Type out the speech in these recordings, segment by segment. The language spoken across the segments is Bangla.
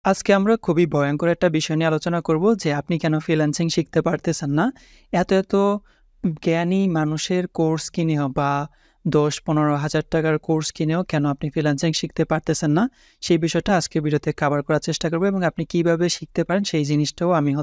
আজকে আমরা খুবই ভয়ংকর একটা বিষয় নিয়ে আলোচনা করব যে আপনি কেন ফ্রিল্যান্সিং শিখতে পারতেছেন না। এত জ্ঞানী মানুষের কোর্স কিনেও বা ১০-১৫ হাজার টাকার কোর্স কিনেও কেন আপনি ফ্রিল্যান্সিং শিখতে পারতেছেন না, সেই বিষয়টা আজকে ভিডিওতে কভার করার চেষ্টা করব এবং আপনি কিভাবে শিখতে পারেন সেই জিনিসটাও আমি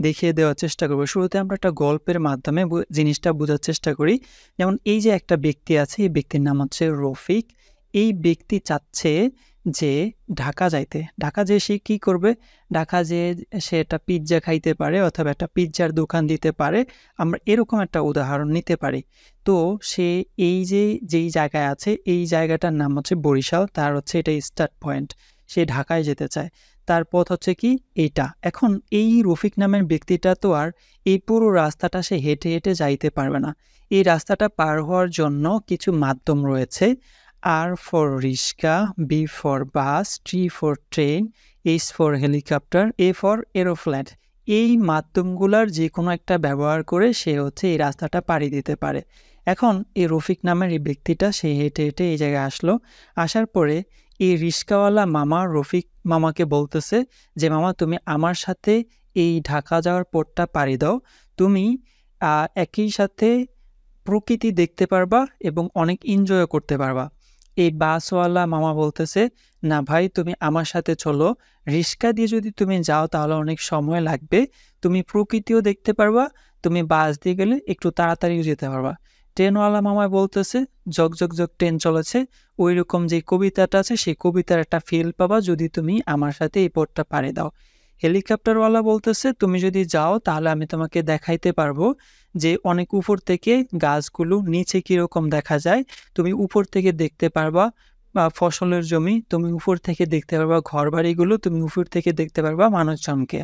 দেখিয়ে দেওয়ার চেষ্টা করব। শুরুতে আমরা একটা গল্পের মাধ্যমে জিনিসটা বোঝার চেষ্টা করি। যেমন এই যে একটা ব্যক্তি আছে, এই ব্যক্তির নাম হচ্ছে রফিক। এই ব্যক্তি চাচ্ছে যে ঢাকা যাইতে। ঢাকা যেয়ে সে কি করবে? ঢাকা যেয়ে সে একটা পিজ্জা খাইতে পারে অথবা একটা পিজ্জার দোকান দিতে পারে। আমরা এরকম একটা উদাহরণ নিতে পারি। তো সে এই যে যেই জায়গায় আছে, এই জায়গাটার নাম হচ্ছে বরিশাল। তার হচ্ছে এটা স্টার্ট পয়েন্ট। সে ঢাকায় যেতে চায়। তার পথ হচ্ছে কি? এইটা। এখন এই রফিক নামের ব্যক্তিটা তো আর এই পুরো রাস্তাটা সে হেঁটে যাইতে পারবে না। এই রাস্তাটা পার হওয়ার জন্য কিছু মাধ্যম রয়েছে। R for rickshaw, B for bus, T for train, H for helicopter, A for aeroplane. এই মাধ্যমগুলার যেকোনো একটা ব্যবহার করে সে হচ্ছে এই রাস্তাটা পাড়ি দিতে পারে। এখন এই রফিক নামের এই ব্যক্তিটা সে হেঁটে এই জায়গায় আসলো। আসার পরে এই রিক্সাওয়ালা মামা রফিক মামাকে বলতেছে যে, "মামা তুমি আমার সাথে এই ঢাকা যাওয়ার পথটা পাড়ি দাও। তুমি একই সাথে প্রকৃতি দেখতে পারবা এবং অনেক এনজয়ও করতে পারবা।" এই বাসওয়ালা মামা বলতেছে, "না ভাই তুমি আমার সাথে চলো। রিক্সা দিয়ে যদি তুমি যাও তাহলে অনেক সময় লাগবে। তুমি প্রকৃতিও দেখতে পারবা, তুমি বাস দিয়ে গেলে একটু তাড়াতাড়িও যেতে পারবা।" ট্রেনওয়ালা মামা বলতেছে, "ঝক, ঝক, ঝক ট্রেন চলেছে। ঐরকম যে কবিতাটা আছে সেই কবিতার একটা ফিল পাবা যদি তুমি আমার সাথে এই পথটা পাড়ি দাও।" হেলিকপ্টারওয়ালা বলতেছে, "তুমি যদি যাও তাহলে আমি তোমাকে দেখাইতে পারবো যে অনেক উপর থেকে গাছগুলো নিচে কিরকম দেখা যায়। তুমি উপর থেকে দেখতে পারবা ফসলের জমি, তুমি উপর থেকে দেখতে পারবা ঘরবাড়িগুলো, তুমি উপর থেকে দেখতে পারবা মানুষজনকে।"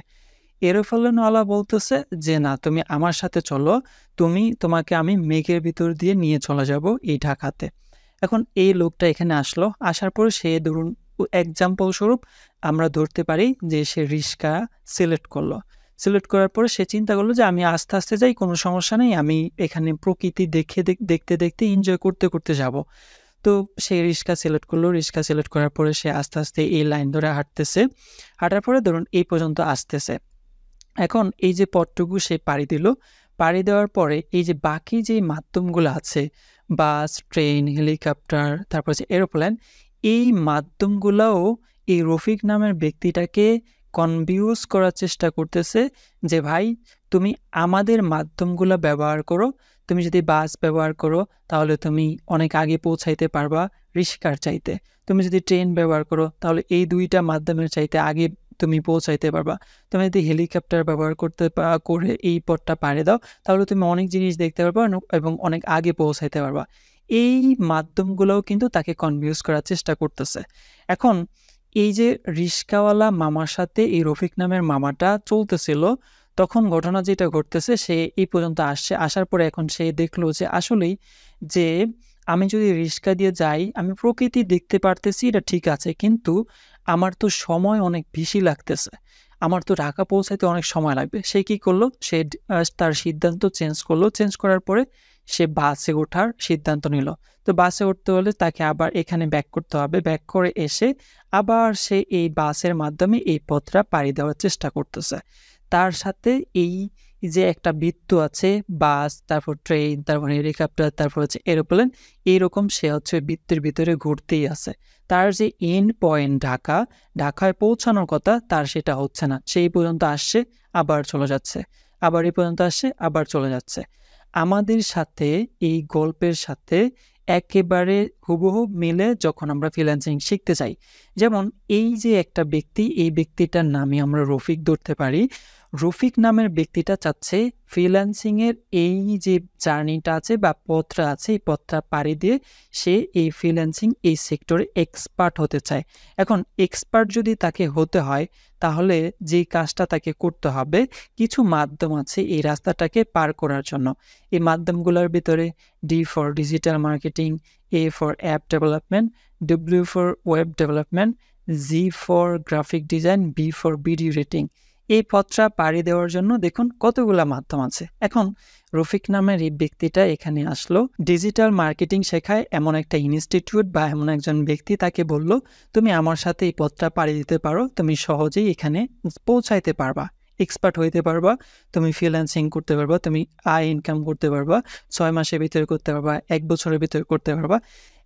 এরোপ্লেনওয়ালা বলতেছে যে, "না তুমি আমার সাথে চলো। তোমাকে আমি মেঘের ভিতর দিয়ে নিয়ে চলে যাবো এই ঢাকাতে।" এখন এই লোকটা এখানে আসলো। আসার পরে সে ধরুন এক্সাম্পল স্বরূপ আমরা ধরতে পারি যে সে রিক্সা সিলেক্ট করলো। সিলেক্ট করার পরে সে চিন্তা করলো যে আমি আস্তে যাই, কোনো সমস্যা নেই। আমি এখানে প্রকৃতি দেখতে এনজয় করতে যাবো। তো সে রিক্সা সিলেক্ট করলো। রিক্সা সিলেক্ট করার পরে সে আস্তে এই লাইন ধরে হাঁটতেছে। হাঁটার পরে ধরুন এই পর্যন্ত আসতেছে। এখন এই যে পথটুকু সে পাড়ি দিল। পাড়ি দেওয়ার পরে এই যে বাকি যে মাধ্যমগুলো আছে বাস, ট্রেন, হেলিকপ্টার, তারপর হচ্ছে এরোপ্লেন, এই মাধ্যমগুলাও এই রফিক নামের ব্যক্তিটাকে কনভিউজ করার চেষ্টা করতেছে যে, "ভাই তুমি আমাদের মাধ্যমগুলা ব্যবহার করো। তুমি যদি বাস ব্যবহার করো তাহলে তুমি অনেক আগে পৌঁছাইতে পারবা রিক্সার চাইতে। তুমি যদি ট্রেন ব্যবহার করো তাহলে এই ২ টা মাধ্যমের চাইতে আগে তুমি পৌঁছাইতে পারবা। তুমি যদি হেলিকপ্টার ব্যবহার করে এই পথটা পাড়ি দাও, তাহলে তুমি অনেক জিনিস দেখতে পারবা এবং অনেক আগে পৌঁছাইতে পারবা।" এই মাধ্যমগুলোও কিন্তু তাকে কনভিন্স করার চেষ্টা করতেছে। এখন এই যে রিক্সাওয়ালা মামার সাথে এই রফিক নামের মামাটা চলতেছিল, তখন ঘটনা যেটা ঘটতেছে সে এই পর্যন্ত আসছে। আসার পরে এখন সে দেখলো যে আসলেই যে আমি যদি রিক্সা দিয়ে যাই, আমি প্রকৃতি দেখতে পারতেছি এটা ঠিক আছে। কিন্তু আমার তো সময় অনেক বেশি লাগতেছে। আমার তো ঢাকা পৌঁছাইতে অনেক সময় লাগবে। সে কি করলো? সে তার সিদ্ধান্ত চেঞ্জ করলো। চেঞ্জ করার পরে সে বাসে ওঠার সিদ্ধান্ত নিল। তো বাসে উঠতে হলে তাকে আবার এখানে ব্যাক করতে হবে। ব্যাক করে এসে আবার সে এই বাসের মাধ্যমে এই পথটা পাড়ি দেওয়ার চেষ্টা করতেছে। তার সাথে এই যে একটা বৃত্ত আছে, বাস, তারপর ট্রেন, তারপর হেলিকপ্টার, তারপর হচ্ছে এরোপ্লেন, এইরকম সে হচ্ছে বৃত্তের ভিতরে ঘুরতেই আছে। তার যে এন্ড পয়েন্ট ঢাকা, ঢাকায় পৌঁছানোর কথা তার সেটা হচ্ছে না। সে এই পর্যন্ত আসছে, আবার চলে যাচ্ছে। আবার এই পর্যন্ত আসছে, আবার চলে যাচ্ছে। আমাদের সাথে এই গল্পের সাথে একেবারে হুবহু মিলে যখন আমরা ফ্রিল্যান্সিং শিখতে চাই। যেমন এই যে একটা ব্যক্তি, এই ব্যক্তিটার নামই আমরা রফিক ধরতে পারি। রফিক নামের ব্যক্তিটা চাচ্ছে ফ্রিল্যান্সিং এর এই যে জার্নিটা আছে বা পথটা আছে, এই পথটা পাড়ি দিয়ে সে এই ফ্রিল্যান্সিং এই সেক্টরে এক্সপার্ট হতে চায়। এখন এক্সপার্ট যদি তাকে হতে হয় তাহলে যেই কাজটা তাকে করতে হবে, কিছু মাধ্যম আছে এই রাস্তাটাকে পার করার জন্য। এই মাধ্যমগুলোর ভিতরে D for digital marketing, A for app development, W for web development, G for graphic design, B for video editing. এই পথটা পাড়ি দেওয়ার জন্য দেখুন কতগুলা মাধ্যম আছে। এখন রফিক নামের এই ব্যক্তিটা এখানে আসলো, ডিজিটাল মার্কেটিং শেখায় এমন একটা ইনস্টিটিউট বা এমন একজন ব্যক্তি তাকে বলল, তুমি আমার সাথে এই পথটা পাড়ি দিতে পারো, তুমি সহজেই এখানে পৌঁছাইতে পারবা, এক্সপার্ট হইতে পারবা, তুমি ফ্রিল্যান্সিং করতে পারবা, তুমি আয় ইনকাম করতে পারবা, 6 মাসের ভিতরে করতে পারবা, 1 বছরের ভিতরে করতে পারবা।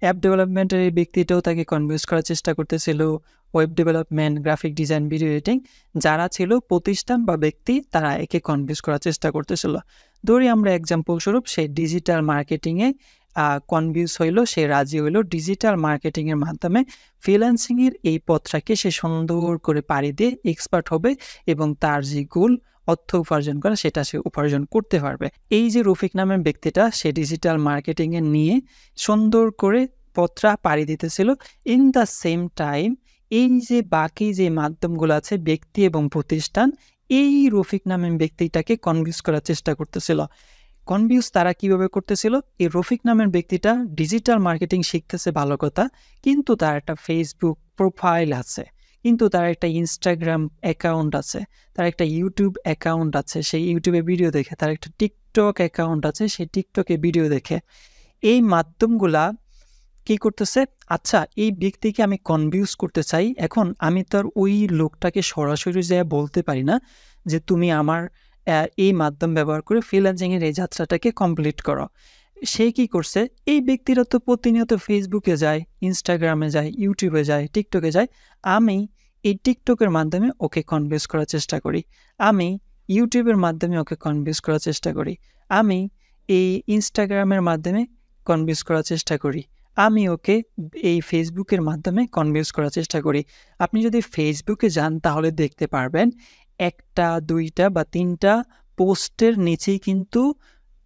অ্যাপ ডেভেলপমেন্টের এই ব্যক্তিটাও তাকে কনভিন্স করার চেষ্টা করতেছিল, web development, graphic design, video editing যারা ছিল প্রতিষ্ঠান বা ব্যক্তি তারা একে কনভিন্স করার চেষ্টা করতেছিল। ধরি আমরা এক্সাম্পল স্বরূপ সে ডিজিটাল মার্কেটিংয়ে কনভিন্স হইল, সে রাজি হইল, ডিজিটাল মার্কেটিংয়ের মাধ্যমে ফ্রিল্যান্সিংয়ের এই পথটাকে সে সুন্দর করে পাড়ি দিয়ে এক্সপার্ট হবে এবং তার যে গোল অর্থ উপার্জন করা সেটা সে উপার্জন করতে পারবে। এই যে রফিক নামের ব্যক্তিটা সে ডিজিটাল মার্কেটিংয়ে নিয়ে সুন্দর করে পথটা পাড়ি দিতেছিল। ইন দ্য সেম টাইম এই যে বাকি যে মাধ্যমগুলো আছে ব্যক্তি এবং প্রতিষ্ঠান এই রফিক নামের ব্যক্তিটাকে কনভিন্স করার চেষ্টা করতেছিল। কনভিন্স তারা কিভাবে করতেছিল? এই রফিক নামের ব্যক্তিটা ডিজিটাল মার্কেটিং শিখতেছে ভালো কথা, কিন্তু তার একটা ফেসবুক প্রোফাইল আছে, কিন্তু তার একটা ইনস্টাগ্রাম অ্যাকাউন্ট আছে, তার একটা ইউটিউব অ্যাকাউন্ট আছে, সেই ইউটিউবে ভিডিও দেখে, তার একটা টিকটক অ্যাকাউন্ট আছে, সেই টিকটকে ভিডিও দেখে। এই মাধ্যমগুলা কি করতেছে? আচ্ছা, এই ব্যক্তিকে আমি কনভিন্স করতে চাই, এখন আমি তো আর ওই লোকটাকে সরাসরি যেয়ে বলতে পারি না যে তুমি আমার এই মাধ্যম ব্যবহার করে ফ্রিল্যান্সিংয়ের এই যাত্রাটাকে কমপ্লিট করো। সে কি করছে? এই ব্যক্তিরা তো প্রতিনিয়ত ফেসবুকে যায়, ইনস্টাগ্রামে যায়, ইউটিউবে যায়, টিকটকে যায়। আমি এই টিকটকের মাধ্যমে ওকে কনভিন্স করার চেষ্টা করি, আমি ইউটিউবের মাধ্যমে ওকে কনভিন্স করার চেষ্টা করি, আমি এই ইনস্টাগ্রামের মাধ্যমে কনভিন্স করার চেষ্টা করি, আমি ওকে এই ফেসবুকের মাধ্যমে কনভিন্স করার চেষ্টা করি। আপনি যদি ফেসবুকে যান তাহলে দেখতে পারবেন 1টা 2টা বা 3টা পোস্টের নিচেই কিন্তু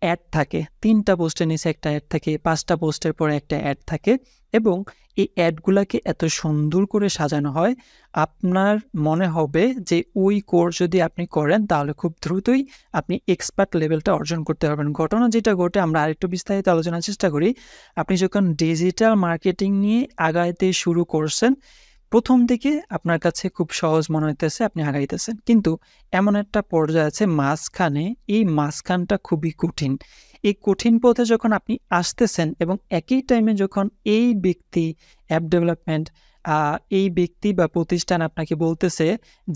অ্যাড থাকে, 3টা পোস্টের নিচে একটা অ্যাড থাকে, 5টা পোস্টের পরে একটা অ্যাড থাকে এবং এই অ্যাডগুলাকে এত সুন্দর করে সাজানো হয় আপনার মনে হবে যে ওই কোর্স যদি আপনি করেন তাহলে খুব দ্রুতই আপনি এক্সপার্ট লেভেলটা অর্জন করতে পারবেন। ঘটনা যেটা ঘটে আমরা আরেকটু বিস্তারিত আলোচনার চেষ্টা করি। আপনি যখন ডিজিটাল মার্কেটিং নিয়ে আগাইতে শুরু করছেন, প্রথম দিকে আপনার কাছে খুব সহজ মনে হইতেছে, আপনি আগাইতেছেন, কিন্তু এমন একটা পর্যায়ে আছে মাঝখানে, এই মাঝখানটা খুবই কঠিন। এই কঠিন পথে যখন আপনি আসতেছেন এবং একই টাইমে যখন এই ব্যক্তি অ্যাপ ডেভেলপমেন্ট এই ব্যক্তি বা প্রতিষ্ঠান আপনাকে বলতেছে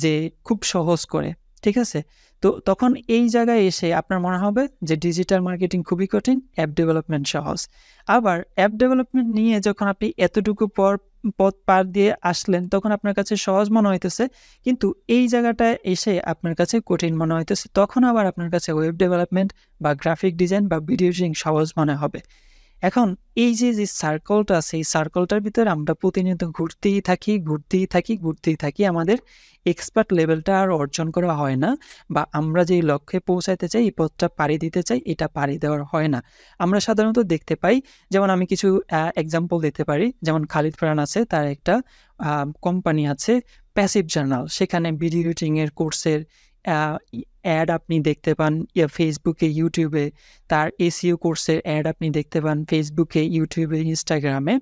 যে খুব সহজ করে, ঠিক আছে? তো তখন এই জায়গায় এসে আপনার মনে হবে যে ডিজিটাল মার্কেটিং খুবই কঠিন, অ্যাপ ডেভেলপমেন্ট সহজ। আবার অ্যাপ ডেভেলপমেন্ট নিয়ে যখন আপনি এতটুকু পথ পার দিয়ে আসলেন তখন আপনার কাছে সহজ মনে হইতেছে, কিন্তু এই জায়গাটায় এসে আপনার কাছে কঠিন মনে হইতেছে। তখন আবার আপনার কাছে ওয়েব ডেভেলপমেন্ট বা গ্রাফিক ডিজাইন বা ভিডিও এডিটিং সহজ মনে হবে। এখন এই যে সার্কেলটা আছে এই সার্কেলটার ভিতরে আমরা প্রতিনিয়ত ঘুরতেই থাকি, আমাদের এক্সপার্ট লেভেলটা আর অর্জন করা হয় না, বা আমরা যেই লক্ষ্যে পৌঁছাইতে চাই এই পথটা পাড়ি দিতে চাই এটা পাড়ি দেওয়ার হয় না। আমরা সাধারণত দেখতে পাই, যেমন আমি কিছু এক্সাম্পল দিতে পারি, যেমন খালিদ ফারহান আছে, তার একটা কোম্পানি আছে প্যাসিভ জার্নাল, সেখানে ভিডিও এডিটিংয়ের কোর্সের অ্যাড আপনি দেখতে পান ফেসবুকে, ইউটিউবে। তার এসইও কোর্সের অ্যাড আপনি দেখতে পান ফেসবুকে, ইউটিউবে, ইনস্টাগ্রামে।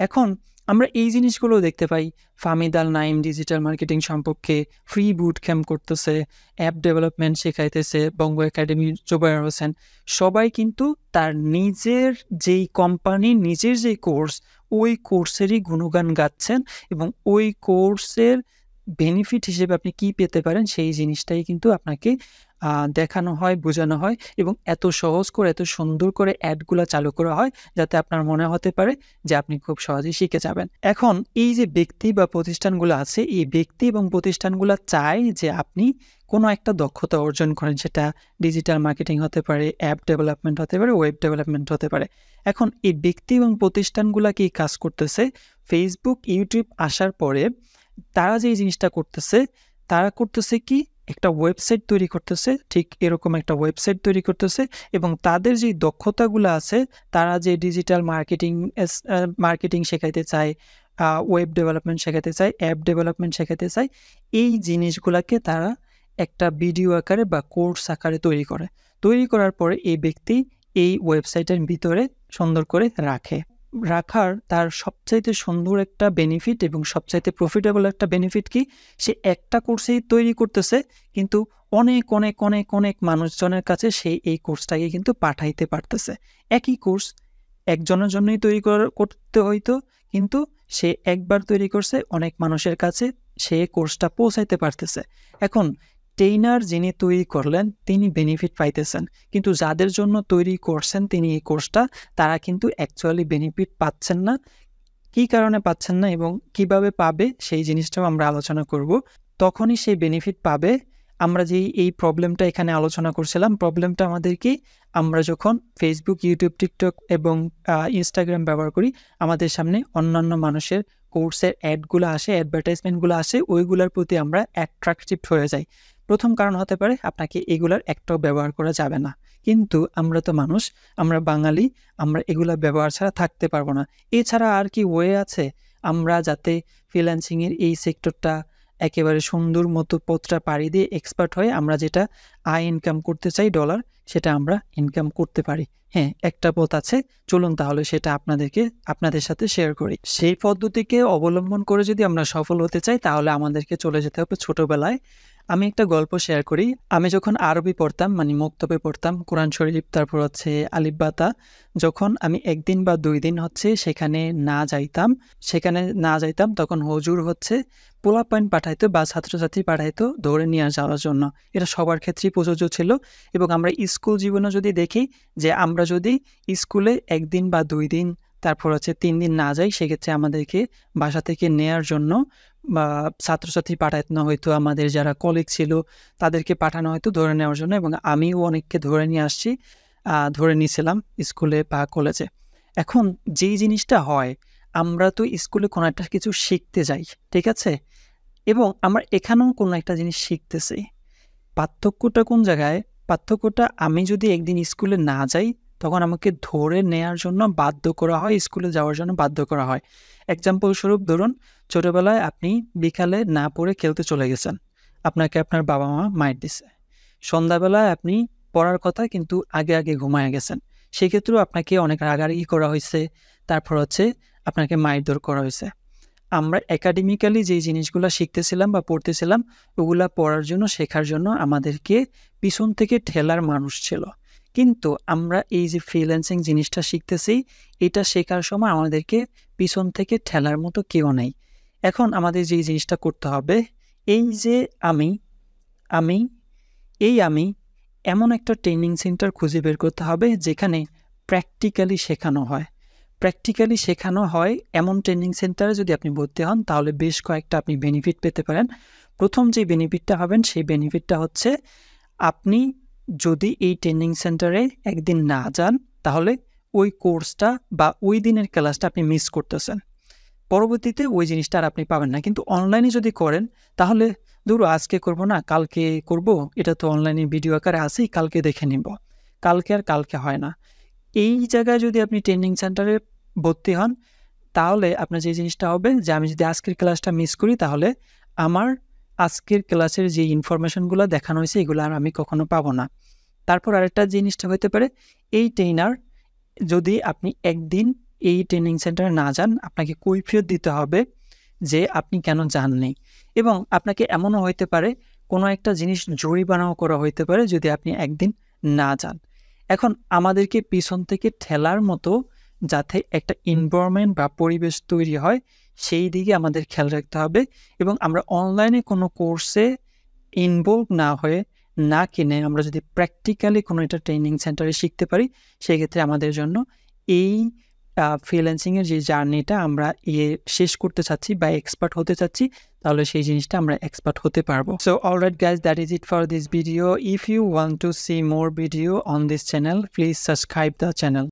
এখন আমরা এই জিনিসগুলো দেখতে পাই। ফাহমিদ আল নাঈম ডিজিটাল মার্কেটিং সম্পর্কে ফ্রি বুট ক্যাম্প করতেছে, অ্যাপ ডেভেলপমেন্ট শেখাইতেছে, বঙ্গ একাডেমির জোবায়ের হোসেন। সবাই কিন্তু তার নিজের যেই কোম্পানি, নিজের যেই কোর্স, ওই কোর্সেরই গুণগান গাচ্ছেন এবং ওই কোর্সের বেনিফিট হিসেবে আপনি কি পেতে পারেন সেই জিনিসটাই কিন্তু আপনাকে দেখানো হয়, বোঝানো হয় এবং এত সহজ করে, এত সুন্দর করে অ্যাডগুলা চালু করা হয় যাতে আপনার মনে হতে পারে যে আপনি খুব সহজেই শিখে যাবেন। এখন এই যে ব্যক্তি বা প্রতিষ্ঠানগুলো আছে, এই ব্যক্তি এবং প্রতিষ্ঠানগুলো চায় যে আপনি কোনো একটা দক্ষতা অর্জন করেন, সেটা ডিজিটাল মার্কেটিং হতে পারে, অ্যাপ ডেভেলপমেন্ট হতে পারে, ওয়েব ডেভেলপমেন্ট হতে পারে। এখন এই ব্যক্তি এবং প্রতিষ্ঠানগুলা কি কাজ করতেছে? ফেসবুক, ইউটিউব আসার পরে তারা যে জিনিসটা করতেছে, তারা করতেছে কি একটা ওয়েবসাইট তৈরি করতেছে, ঠিক এরকম একটা ওয়েবসাইট তৈরি করতেছে এবং তাদের যে দক্ষতাগুলো আছে, তারা যে ডিজিটাল মার্কেটিং শেখাইতে চায়, ওয়েব ডেভেলপমেন্ট শেখাতে চায়, অ্যাপ ডেভেলপমেন্ট শেখাতে চায়, এই জিনিসগুলোকে তারা একটা ভিডিও আকারে বা কোর্স আকারে তৈরি করে। তৈরি করার পরে এই ব্যক্তি এই ওয়েবসাইটের ভিতরে সুন্দর করে রাখে। রাখার তার সবচাইতে সুন্দর একটা বেনিফিট এবং সবচাইতে প্রফিটেবল একটা বেনিফিট কি, সে একটা কোর্সেই তৈরি করতেছে, কিন্তু অনেক অনেক অনেক অনেক মানুষজনের কাছে সে এই কোর্সটাকে কিন্তু পাঠাইতে পারতেছে। একই কোর্স একজনের জন্যই তৈরি করতে হইতো, কিন্তু সে একবার তৈরি করছে, অনেক মানুষের কাছে সে কোর্সটা পৌঁছাইতে পারতেছে। এখন ট্রেইনার যিনি তৈরি করলেন তিনি বেনিফিট পাইতেছেন, কিন্তু যাদের জন্য তৈরি করছেন তিনি এই কোর্সটা, তারা কিন্তু অ্যাকচুয়ালি বেনিফিট পাচ্ছেন না। কী কারণে পাচ্ছেন না এবং কিভাবে পাবে সেই জিনিসটাও আমরা আলোচনা করব। তখনই সেই বেনিফিট পাবে আমরা যেই এই প্রবলেমটা এখানে আলোচনা করছিলাম। প্রবলেমটা আমাদের কি, আমরা যখন ফেসবুক, ইউটিউব, টিকটক এবং ইনস্টাগ্রাম ব্যবহার করি, আমাদের সামনে অন্যান্য মানুষের কোর্সের অ্যাডগুলো আসে, অ্যাডভার্টাইজমেন্টগুলো আসে, ওইগুলোর প্রতি আমরা অ্যাট্রাকটিভ হয়ে যাই। প্রথম কারণ হতে পারে আপনাকে এগুলার একটাও ব্যবহার করা যাবে না, কিন্তু আমরা তো মানুষ, আমরা বাঙালি, আমরা এগুলা ব্যবহার ছাড়া থাকতে পারবো না। এছাড়া আর কি ওয়ে আছে আমরা যাতে ফ্রিল্যান্সিংয়ের এই সেক্টরটা একেবারে সুন্দর মতো পথটা পাড়ি দিয়ে এক্সপার্ট হয়ে আমরা যেটা আয় ইনকাম করতে চাই ডলার, সেটা আমরা ইনকাম করতে পারি? হ্যাঁ, একটা পথ আছে, চলুন তাহলে সেটা আপনাদের সাথে শেয়ার করি। সেই পদ্ধতিকে অবলম্বন করে যদি আমরা সফল হতে চাই তাহলে আমাদেরকে চলে যেতে হবে ছোটবেলায়। আমি একটা গল্প শেয়ার করি। আমি যখন আরবি পড়তাম, মানে মক্তবে পড়তাম, কোরআন শরীফ, তারপর হচ্ছে আলিফ বা তা, যখন আমি ১ দিন বা ২ দিন হচ্ছে সেখানে না যাইতাম তখন হুজুর হচ্ছে পোলাপাইন পাঠাইতো বা ছাত্রছাত্রী পাঠাইতো ধরে নিয়ে যাওয়ার জন্য। এটা সবার ক্ষেত্রেই প্রযোজ্য ছিল। এবং আমরা স্কুল জীবনে যদি দেখি যে আমরা যদি স্কুলে ১ দিন বা ২ দিন, তারপর হচ্ছে ৩ দিন না যাই, সেক্ষেত্রে আমাদেরকে বাসা থেকে নেয়ার জন্য বা ছাত্রছাত্রী পাঠানো হয়তো, আমাদের যারা কলিগ ছিল তাদেরকে পাঠানো হয়তো ধরে নেওয়ার জন্য, এবং আমিও অনেককে ধরে নিয়ে আসছি, ধরে নিয়েছিলাম স্কুলে বা কলেজে। এখন যেই জিনিসটা হয়, আমরা তো স্কুলে কোনো একটা কিছু শিখতে যাই, ঠিক আছে? এবং আমরা এখানেও কোনো একটা জিনিস শিখতেছি। পার্থক্যটা কোন জায়গায়? পার্থক্যটা, আমি যদি একদিন স্কুলে না যাই তখন আমাকে ধরে নেয়ার জন্য বাধ্য করা হয়, স্কুলে যাওয়ার জন্য বাধ্য করা হয়। এক্সাম্পল স্বরূপ ধরুন, ছোটবেলায় আপনি বিকালে না পড়ে খেলতে চলে গেছেন, আপনাকে আপনার বাবা-মা মাইর দিছে। সন্ধ্যাবেলায় আপনি পড়ার কথা কিন্তু আগে ঘুমায়ে গেছেন, সেক্ষেত্রেও আপনাকে অনেক রাগারাগি করা হইছে, তারপর হচ্ছে আপনাকে মারধর করা হইছে। আমরা একাডেমিক্যালি যেই জিনিসগুলা শিখতেছিলাম বা পড়তেছিলাম, ওগুলা পড়ার জন্য, শেখার জন্য আমাদেরকে পিছন থেকে ঠেলার মানুষ ছিল। কিন্তু আমরা এই যে ফ্রিল্যান্সিং জিনিসটা শিখতেছি, এটা শেখার সময় আমাদেরকে পিছন থেকে ঠেলার মতো কেউ নেই। এখন আমাদের যেই জিনিসটা করতে হবে, এই যে আমি আমি আমি এমন একটা ট্রেনিং সেন্টার খুঁজে বের করতে হবে যেখানে প্র্যাকটিক্যালি শেখানো হয়। প্র্যাকটিক্যালি শেখানো হয় এমন ট্রেনিং সেন্টারে যদি আপনি ভর্তি হন তাহলে বেশ কয়েকটা আপনি বেনিফিট পেতে পারেন। প্রথম যে বেনিফিটটা হবেন সেই বেনিফিটটা হচ্ছে, আপনি যদি এই ট্রেনিং সেন্টারে একদিন না যান তাহলে ওই কোর্সটা বা ওই দিনের ক্লাসটা আপনি মিস করতেছেন। পরবর্তীতে ওই জিনিসটা আর আপনি পাবেন না। কিন্তু অনলাইনে যদি করেন তাহলে ধরো আজকে করব না, কালকে করব, এটা তো অনলাইনে ভিডিও আকারে আছেই, কালকে দেখে নিব। কালকে হয় না। এই জায়গায় যদি আপনি ট্রেনিং সেন্টারে ভর্তি হন তাহলে আপনার যে জিনিসটা হবে যে, আমি যদি আজকের ক্লাসটা মিস করি তাহলে আমার আজকের ক্লাসের যে ইনফরমেশনগুলো দেখানো হয়েছে এগুলো আর আমি কখনো পাবো না। তারপর আরেকটা জিনিসটা হতে পারে, এই ট্রেনার যদি আপনি একদিন এই ট্রেনিং সেন্টারে না যান, আপনাকে কৈফিয়ত দিতে হবে যে আপনি কেন যাননি, এবং আপনাকে এমনও হইতে পারে কোনো একটা জিনিস জরিমানাও করা হইতে পারে যদি আপনি একদিন না যান। এখন আমাদেরকে পিছন থেকে ঠেলার মতো যাতে একটা এনভায়রনমেন্ট বা পরিবেশ তৈরি হয় সেই দিকে আমাদের খেয়াল রাখতে হবে, এবং আমরা অনলাইনে কোনো কোর্সে ইনভলভ না হয়ে, না কিনে আমরা যদি প্র্যাকটিক্যালি কোনো একটা ট্রেনিং সেন্টারে শিখতে পারি, সেক্ষেত্রে আমাদের জন্য এই ফ্রিল্যান্সিংয়ের যে জার্নিটা আমরা শেষ করতে চাচ্ছি বা এক্সপার্ট হতে চাচ্ছি, তাহলে সেই জিনিসটা আমরা এক্সপার্ট হতে পারবো। So alright guys, that is it for this video. If you want to see more video on this channel, please subscribe the channel.